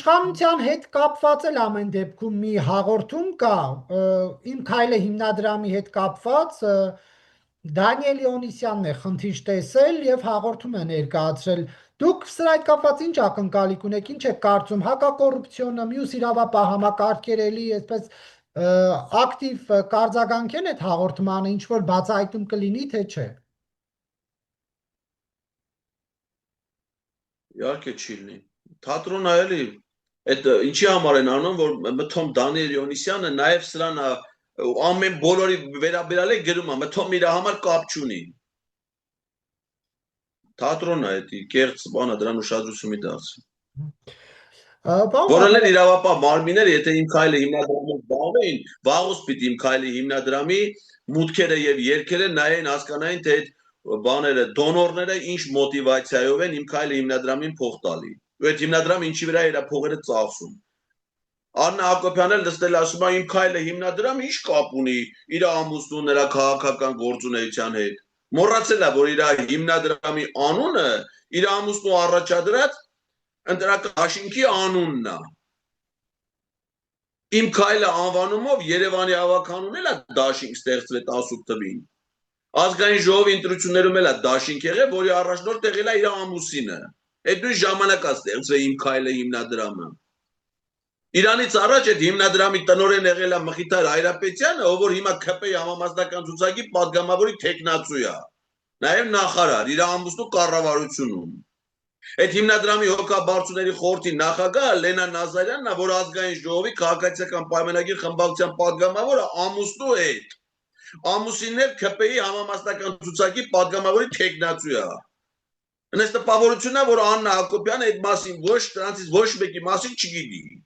Իշխանության հետ կապված էլ ամեն դեպքում մի հաղորդում կա, իմ քայլը հիմնադրամի հետ կապված Դանիել Իոնիսյանն է խնդիր տեսել եւ հաղորդում է ներկայացրել։ Դուք սրա հետ կապված ինչ ակնկալիք ունեք, ինչ եք կարծում, հակակոռուպցիոնը, մյուս իրավապահ համակարգեր էլի այսպես ակտիվ կարձագանքեն այդ հաղորդմանը, ինչ որ բացահայտում կլինի, թե չէ։ Իհարկե չի լինի։ Թատրոնը էլի այդ ինչի համար են անում, որ մթոմ Դանիել Իոնիսյանը նաև սրան ամեն բոլորի վերաբերալ է գրում է, մթոմ իր համար կապ չունի։ Թատրոնը է, կեղծ բանը դրան ուշադրություն մի դարձրի։ Որոնք են իրավապահ մարմինները, եթե իմ քայլը հիմնադրամով զբաղվեին, վաղուց պիտի իմ քայլի հիմնադրամի մուտքերը եւ երգերը նայեն հասկանային, թե այդ բաները, դոնորները ինչ մոտիվացիայով են իմ քայլը հիմնադրամին փող տալի։ Ու այդ հիմնադրամը ինչի վրա է իր փողերը ծախսում։ Աննա Հակոբյանը լստել ասում է իմ քայլը հիմնադրամը ինչ կապ ունի իր ամուսնու նրա քաղաքական գործունեության հետ։ Մոռացել է, որ իր հիմնադրամի անունը իր ամուսնու առաջադրած ընտրական դաշինքի անունն է։ Իմ քայլը անվանումով Երևանի ավականուն էլ է դաշինք ստեղծվել 18 թվին։ Ազգային ժողովի ընտրություններում էլ է դաշինք եղել, որի առաջնորդ եղել է իր ամուսինը։ Այդ նույն ժամանակ է ստեղծվել իմ քայլը հիմնադրամը։ Իրանից առաջ այդ հիմնադրամի տնօրեն եղել է Մխիթար Հայրապետյանը, ով որ հիմա ՔՊ-ի համամասնական ցուցակի պատգամավորի տեխնացու է։ Նաև նախարար, իր ամուսնու կառավարությունում։ Այդ հիմնադրամի հոգաբարձուների խորհրդի նախագահը Լենա Նազարյանն է, որ ազգային ժողովի քաղաքացիական պայմանագիր խմբակցության պատգամավորը ամուսնու հետ։ Ամուսինն էլ ՔՊ-ի համամասնական ցուցակի պատգամավորի տեխնացու է։ Այս տպավորությունն է, որ Աննա Հակոբյանը այդ մասին ոչ նրանցից ոչ մեկի մասին չգիտի։